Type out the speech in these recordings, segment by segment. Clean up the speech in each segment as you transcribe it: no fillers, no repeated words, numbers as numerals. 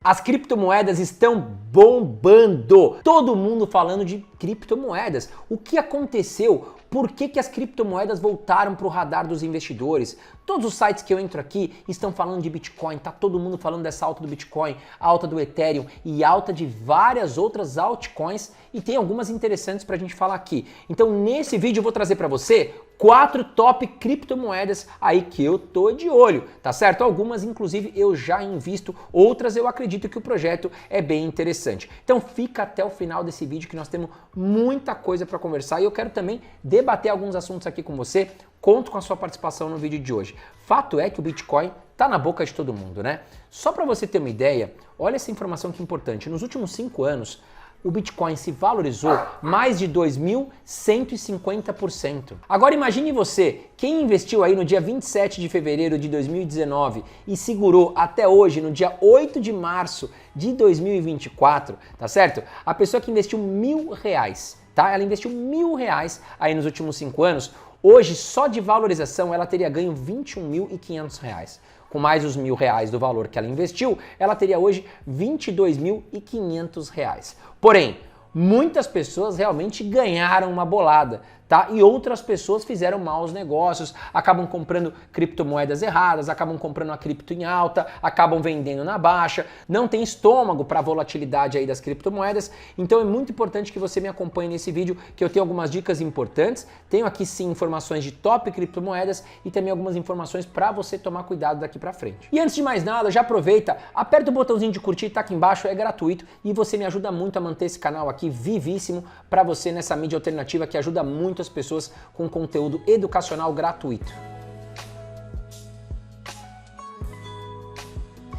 As criptomoedas estão bombando! Todo mundo falando de criptomoedas. O que aconteceu? Por que as criptomoedas voltaram para o radar dos investidores? Todos os sites que eu entro aqui estão falando de Bitcoin, tá todo mundo falando dessa alta do Bitcoin, alta do Ethereum e alta de várias outras altcoins, e tem algumas interessantes para a gente falar aqui. Então nesse vídeo eu vou trazer para você 4 top criptomoedas aí que eu tô de olho, tá certo? Algumas inclusive eu já invisto, outras eu acredito que o projeto é bem interessante. Então fica até o final desse vídeo que nós temos muita coisa para conversar e eu quero também debater alguns assuntos aqui com você. Conto com a sua participação no vídeo de hoje. Fato é que o Bitcoin tá na boca de todo mundo, né? Só para você ter uma ideia, olha essa informação que é importante. Nos últimos 5 anos, o Bitcoin se valorizou mais de 2.150%. Agora imagine você, quem investiu aí no dia 27 de fevereiro de 2019 e segurou até hoje, no dia 8 de março de 2024, tá certo? A pessoa que investiu R$1.000, tá? Ela investiu R$1.000 aí nos últimos 5 anos. Hoje, só de valorização, ela teria ganho R$21.500. Com mais os R$1.000 do valor que ela investiu, ela teria hoje R$22.500. Porém, muitas pessoas realmente ganharam uma bolada, tá? E outras pessoas fizeram maus negócios, acabam comprando criptomoedas erradas, acabam comprando a cripto em alta, acabam vendendo na baixa, não tem estômago para a volatilidade aí das criptomoedas. Então é muito importante que você me acompanhe nesse vídeo, que eu tenho algumas dicas importantes, tenho aqui sim informações de top criptomoedas e também algumas informações para você tomar cuidado daqui para frente. E antes de mais nada, já aproveita, aperta o botãozinho de curtir, tá aqui embaixo, é gratuito e você me ajuda muito a manter esse canal aqui vivíssimo para você nessa mídia alternativa que ajuda muito as pessoas com conteúdo educacional gratuito.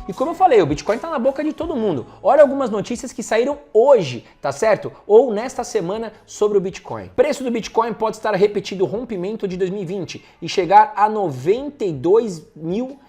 E como eu falei, o Bitcoin está na boca de todo mundo. Olha algumas notícias que saíram hoje, tá certo? Ou nesta semana sobre o Bitcoin. O preço do Bitcoin pode estar repetindo o rompimento de 2020 e chegar a $92.500.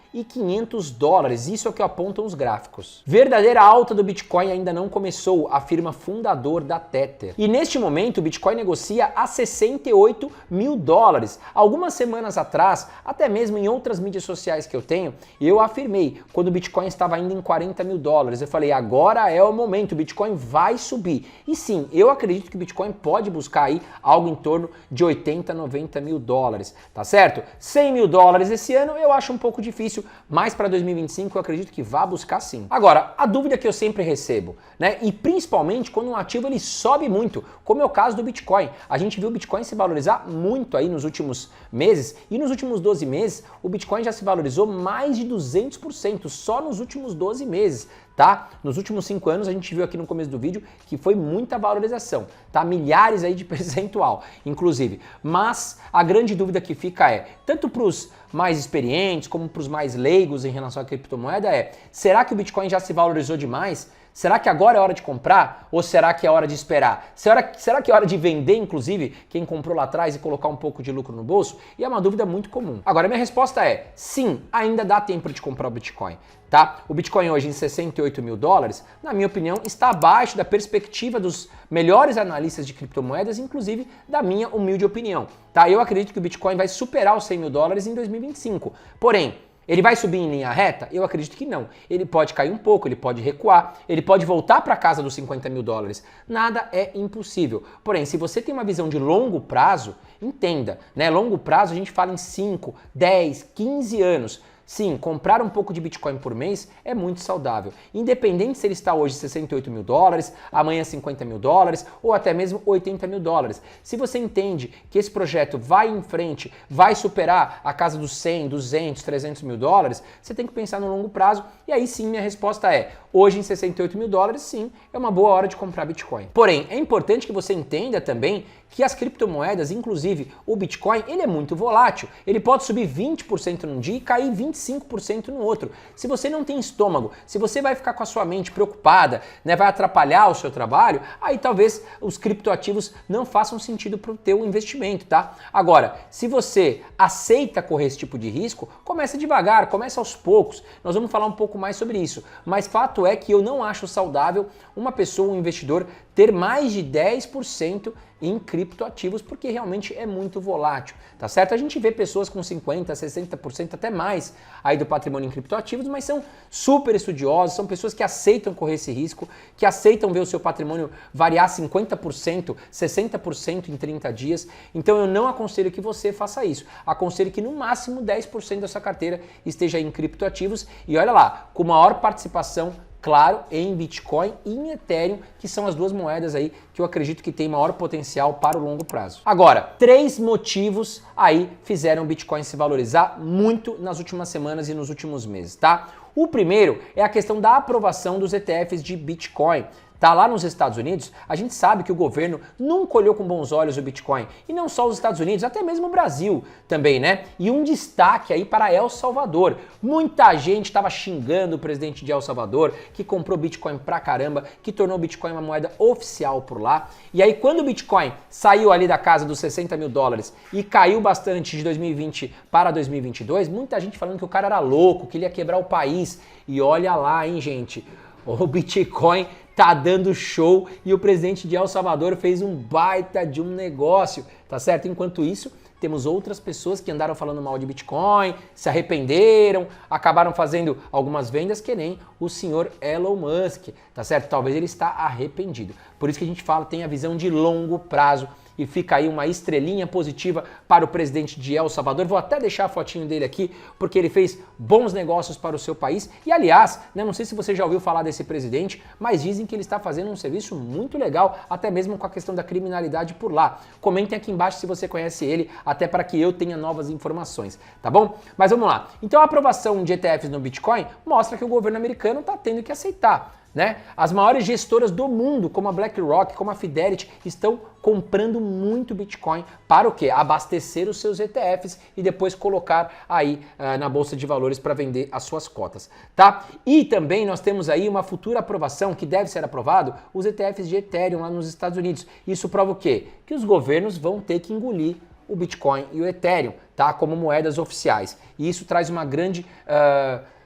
Isso é o que apontam os gráficos. Verdadeira alta do Bitcoin ainda não começou, afirma fundador da Tether. E neste momento o Bitcoin negocia a $68.000. Algumas semanas atrás, até mesmo em outras mídias sociais que eu tenho, eu afirmei, quando o Bitcoin estava ainda em $40.000, eu falei, agora é o momento, o Bitcoin vai subir. E sim, eu acredito que o Bitcoin pode buscar aí algo em torno de $80.000-90.000, tá certo? $100.000 esse ano eu acho um pouco difícil, mas para 2025 eu acredito que vá buscar sim. Agora, a dúvida que eu sempre recebo, né? E principalmente quando um ativo ele sobe muito, como é o caso do Bitcoin. A gente viu o Bitcoin se valorizar muito aí nos últimos meses e nos últimos 12 meses o Bitcoin já se valorizou mais de 200% só nos últimos 12 meses. Tá? Nos últimos 5 anos a gente viu aqui no começo do vídeo que foi muita valorização, tá? Milhares aí de percentual, inclusive. Mas a grande dúvida que fica é, tanto para os mais experientes como para os mais leigos em relação à criptomoeda é, será que o Bitcoin já se valorizou demais? Será que agora é hora de comprar ou será que é hora de esperar? Será que é hora de vender, inclusive, quem comprou lá atrás e colocar um pouco de lucro no bolso? E é uma dúvida muito comum. Agora, minha resposta é sim, ainda dá tempo de comprar o Bitcoin. Tá? O Bitcoin hoje em $68.000, na minha opinião, está abaixo da perspectiva dos melhores analistas de criptomoedas, inclusive da minha humilde opinião. Tá? Eu acredito que o Bitcoin vai superar os $100.000 em 2025. Porém, ele vai subir em linha reta? Eu acredito que não. Ele pode cair um pouco, ele pode recuar, ele pode voltar para casa dos $50.000. Nada é impossível. Porém, se você tem uma visão de longo prazo, entenda, né? Longo prazo a gente fala em 5, 10, 15 anos. Sim, comprar um pouco de Bitcoin por mês é muito saudável. Independente se ele está hoje $68.000, amanhã $50.000 ou até mesmo $80.000. Se você entende que esse projeto vai em frente, vai superar a casa dos 100, 200, $300.000, você tem que pensar no longo prazo. E aí sim, minha resposta é, hoje em $68.000, sim, é uma boa hora de comprar Bitcoin. Porém, é importante que você entenda também que as criptomoedas, inclusive o Bitcoin, ele é muito volátil. Ele pode subir 20% num dia e cair 25% no outro. Se você não tem estômago, se você vai ficar com a sua mente preocupada, né, vai atrapalhar o seu trabalho, aí talvez os criptoativos não façam sentido para o teu investimento, tá? Agora, se você aceita correr esse tipo de risco, comece devagar, comece aos poucos. Nós vamos falar um pouco mais sobre isso. Mas fato é que eu não acho saudável uma pessoa, um investidor, ter mais de 10% em criptoativos, porque realmente é muito volátil, tá certo? A gente vê pessoas com 50%, 60%, até mais aí do patrimônio em criptoativos, mas são super estudiosos, são pessoas que aceitam correr esse risco, que aceitam ver o seu patrimônio variar 50%, 60% em 30 dias. Então eu não aconselho que você faça isso. Aconselho que no máximo 10% da sua carteira esteja em criptoativos e olha lá, com maior participação, claro, em Bitcoin e em Ethereum, que são as duas moedas aí que eu acredito que tem maior potencial para o longo prazo. Agora, 3 motivos aí fizeram o Bitcoin se valorizar muito nas últimas semanas e nos últimos meses, tá? O primeiro é a questão da aprovação dos ETFs de Bitcoin. Tá, lá nos Estados Unidos, a gente sabe que o governo nunca olhou com bons olhos o Bitcoin. E não só os Estados Unidos, até mesmo o Brasil também, né? E um destaque aí para El Salvador. Muita gente estava xingando o presidente de El Salvador, que comprou Bitcoin pra caramba, que tornou o Bitcoin uma moeda oficial por lá. E aí quando o Bitcoin saiu ali da casa dos 60 mil dólares e caiu bastante de 2020 para 2022, muita gente falando que o cara era louco, que ele ia quebrar o país. E olha lá, hein, gente? O Bitcoin tá dando show e o presidente de El Salvador fez um baita de um negócio, tá certo? Enquanto isso, temos outras pessoas que andaram falando mal de Bitcoin, se arrependeram, acabaram fazendo algumas vendas que nem o senhor Elon Musk, tá certo? Talvez ele está arrependido. Por isso que a gente fala, tem a visão de longo prazo e fica aí uma estrelinha positiva para o presidente de El Salvador. Vou até deixar a fotinho dele aqui, porque ele fez bons negócios para o seu país. E aliás, né, não sei se você já ouviu falar desse presidente, mas dizem que ele está fazendo um serviço muito legal, até mesmo com a questão da criminalidade por lá. Comentem aqui embaixo se você conhece ele, até para que eu tenha novas informações, tá bom? Mas vamos lá. Então a aprovação de ETFs no Bitcoin mostra que o governo americano está tendo que aceitar, né? As maiores gestoras do mundo, como a BlackRock, como a Fidelity, estão comprando muito Bitcoin para o quê? Abastecer os seus ETFs e depois colocar aí na Bolsa de Valores para vender as suas cotas, tá? E também nós temos aí uma futura aprovação, que deve ser aprovado, os ETFs de Ethereum lá nos Estados Unidos. Isso prova o quê? Que os governos vão ter que engolir o Bitcoin e o Ethereum, tá? Como moedas oficiais. E isso traz uma grande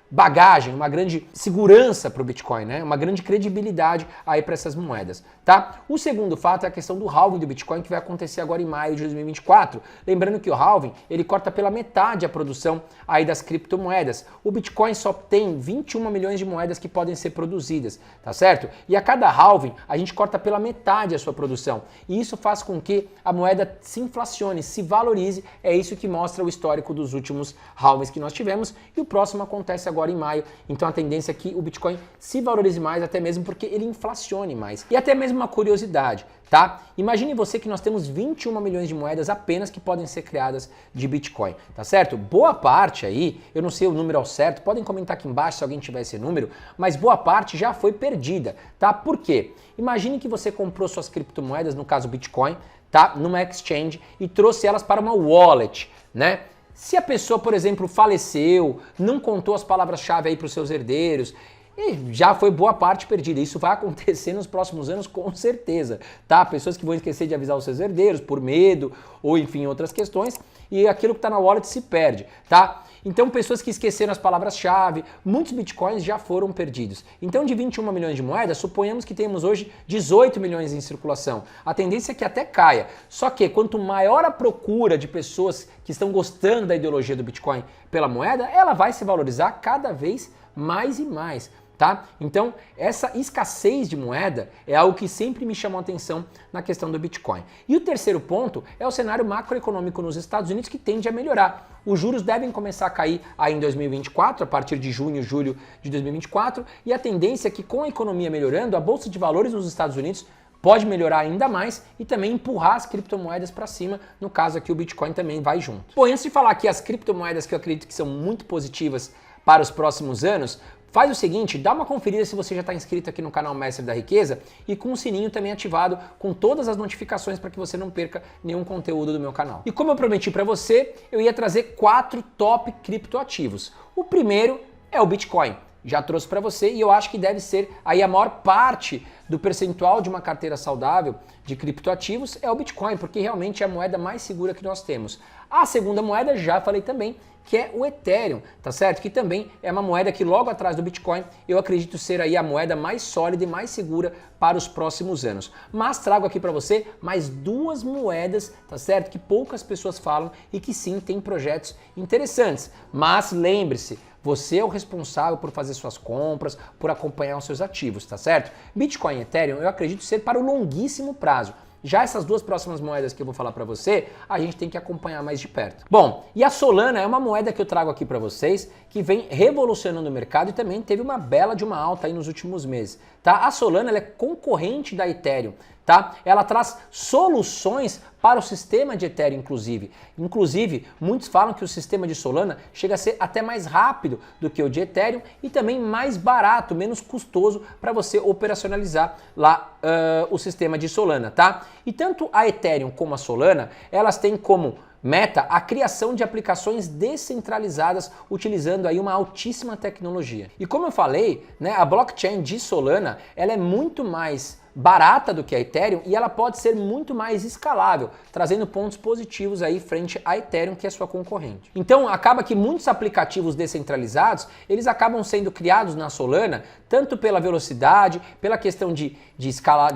bagagem, uma grande segurança para o Bitcoin, né? Uma grande credibilidade aí para essas moedas, tá? O segundo fato é a questão do halving do Bitcoin, que vai acontecer agora em maio de 2024. Lembrando que o halving, ele corta pela metade a produção aí das criptomoedas. O Bitcoin só tem 21 milhões de moedas que podem ser produzidas, tá certo? E a cada halving, a gente corta pela metade a sua produção. E isso faz com que a moeda se inflacione, se valorize. É isso que mostra o histórico dos últimos halvings que nós tivemos. E o próximo acontece agora em maio, então a tendência é que o Bitcoin se valorize mais, até mesmo porque ele inflacione mais. E até mesmo uma curiosidade, tá? Imagine você que nós temos 21 milhões de moedas apenas que podem ser criadas de Bitcoin, tá certo? Boa parte aí, eu não sei o número ao certo, podem comentar aqui embaixo se alguém tiver esse número, mas boa parte já foi perdida, tá? Por quê? Imagine que você comprou suas criptomoedas, no caso Bitcoin, tá? Numa exchange e trouxe elas para uma wallet, né? Se a pessoa, por exemplo, faleceu, não contou as palavras-chave aí para os seus herdeiros, e já foi boa parte perdida. Isso vai acontecer nos próximos anos com certeza, tá? Pessoas que vão esquecer de avisar os seus herdeiros por medo ou enfim outras questões e aquilo que está na wallet se perde, tá? Então pessoas que esqueceram as palavras-chave, muitos bitcoins já foram perdidos. Então de 21 milhões de moedas, suponhamos que temos hoje 18 milhões em circulação. A tendência é que até caia. Só que quanto maior a procura de pessoas que estão gostando da ideologia do Bitcoin pela moeda, ela vai se valorizar cada vez mais e mais. Tá? Então, essa escassez de moeda é algo que sempre me chamou a atenção na questão do Bitcoin. E o terceiro ponto é o cenário macroeconômico nos Estados Unidos, que tende a melhorar. Os juros devem começar a cair aí em 2024, a partir de junho, julho de 2024, e a tendência é que com a economia melhorando, a Bolsa de Valores nos Estados Unidos pode melhorar ainda mais e também empurrar as criptomoedas para cima, no caso aqui o Bitcoin também vai junto. Bom, antes de falar aqui as criptomoedas que eu acredito que são muito positivas para os próximos anos, faz o seguinte, dá uma conferida se você já está inscrito aqui no canal Mestre da Riqueza e com o sininho também ativado com todas as notificações para que você não perca nenhum conteúdo do meu canal. E como eu prometi para você, eu ia trazer 4 top criptoativos. O primeiro é o Bitcoin. já trouxe para você e eu acho que deve ser aí a maior parte do percentual de uma carteira saudável de criptoativos é o Bitcoin, porque realmente é a moeda mais segura que nós temos. A segunda moeda, já falei também, que é o Ethereum, tá certo? Que também é uma moeda que logo atrás do Bitcoin eu acredito ser aí a moeda mais sólida e mais segura para os próximos anos. Mas trago aqui para você mais duas moedas, tá certo? Que poucas pessoas falam e que sim tem projetos interessantes. Mas lembre-se, você é o responsável por fazer suas compras, por acompanhar os seus ativos, tá certo? Bitcoin e Ethereum eu acredito ser para o longuíssimo prazo. Já essas duas próximas moedas que eu vou falar para você, a gente tem que acompanhar mais de perto. Bom, e a Solana é uma moeda que eu trago aqui para vocês, que vem revolucionando o mercado e também teve uma bela de uma alta aí nos últimos meses, tá? A Solana ela é concorrente da Ethereum, tá? Ela traz soluções para o sistema de Ethereum, inclusive, muitos falam que o sistema de Solana chega a ser até mais rápido do que o de Ethereum e também mais barato, menos custoso para você operacionalizar lá o sistema de Solana, tá? E tanto a Ethereum como a Solana, elas têm como meta a criação de aplicações descentralizadas utilizando aí uma altíssima tecnologia. E como eu falei, né, a blockchain de Solana, ela é muito mais barata do que a Ethereum e ela pode ser muito mais escalável, trazendo pontos positivos aí frente à Ethereum, que é sua concorrente. Então acaba que muitos aplicativos descentralizados, eles acabam sendo criados na Solana, tanto pela velocidade, pela questão de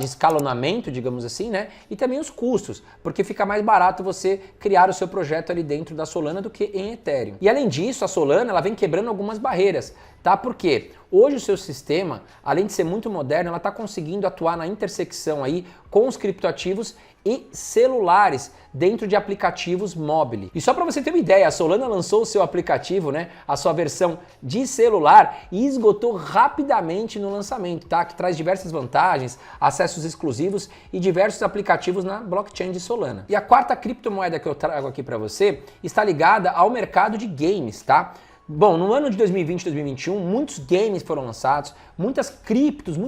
escalonamento, digamos assim, né? E também os custos, porque fica mais barato você criar o seu projeto ali dentro da Solana do que em Ethereum. E além disso, a Solana ela vem quebrando algumas barreiras, tá? Porque hoje o seu sistema, além de ser muito moderno, ela está conseguindo atuar na intersecção aí com os criptoativos e celulares dentro de aplicativos móveis. E só para você ter uma ideia, a Solana lançou o seu aplicativo, né, a sua versão de celular e esgotou rapidamente no lançamento, tá? Que traz diversas vantagens, acessos exclusivos e diversos aplicativos na blockchain de Solana. E a quarta criptomoeda que eu trago aqui para você está ligada ao mercado de games, tá? Bom, no ano de 2020 e 2021, muitos games foram lançados, muitos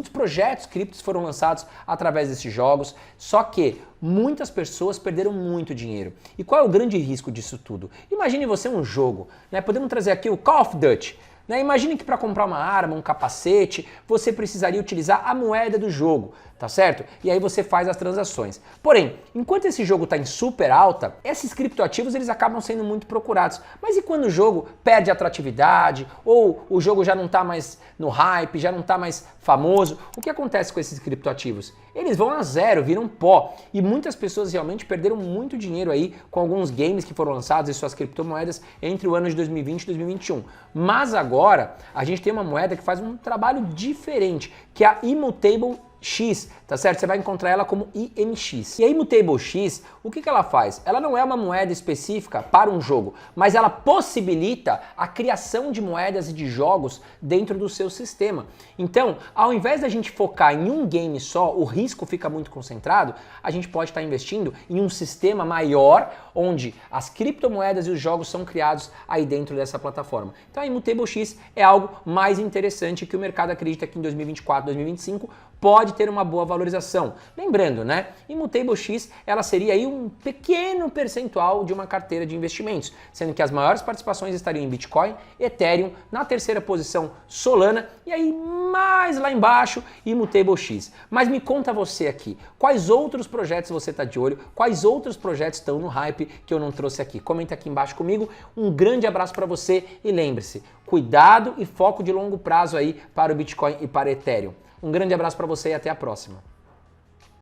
projetos criptos foram lançados através desses jogos, só que muitas pessoas perderam muito dinheiro. E qual é o grande risco disso tudo? Imagine você um jogo, né? Podemos trazer aqui o Call of Duty. Né? Imagine que para comprar uma arma, um capacete, você precisaria utilizar a moeda do jogo, tá certo? E aí você faz as transações. Porém, enquanto esse jogo está em super alta, esses criptoativos eles acabam sendo muito procurados. Mas e quando o jogo perde atratividade, ou o jogo já não está mais no hype, já não está mais famoso, o que acontece com esses criptoativos? Eles vão a zero, viram pó. E muitas pessoas realmente perderam muito dinheiro aí com alguns games que foram lançados e suas criptomoedas entre o ano de 2020 e 2021. Mas agora a gente tem uma moeda que faz um trabalho diferente, que é a Immutable X, tá certo? Você vai encontrar ela como IMX. E a Immutable X, o que ela faz? Ela não é uma moeda específica para um jogo, mas ela possibilita a criação de moedas e de jogos dentro do seu sistema. Então, ao invés da gente focar em um game só, o risco fica muito concentrado, a gente pode estar investindo em um sistema maior, onde as criptomoedas e os jogos são criados aí dentro dessa plataforma. Então a Immutable X é algo mais interessante que o mercado acredita que em 2024, 2025 pode ter uma boa valorização. Lembrando, né? Immutable X, ela seria aí um pequeno percentual de uma carteira de investimentos, sendo que as maiores participações estariam em Bitcoin, Ethereum, na terceira posição Solana e aí mais lá embaixo Immutable X. Mas me conta você aqui, quais outros projetos você está de olho, quais outros projetos estão no hype que eu não trouxe aqui? Comenta aqui embaixo comigo. Um grande abraço para você e lembre-se, cuidado e foco de longo prazo aí para o Bitcoin e para o Ethereum. Um grande abraço para você e até a próxima.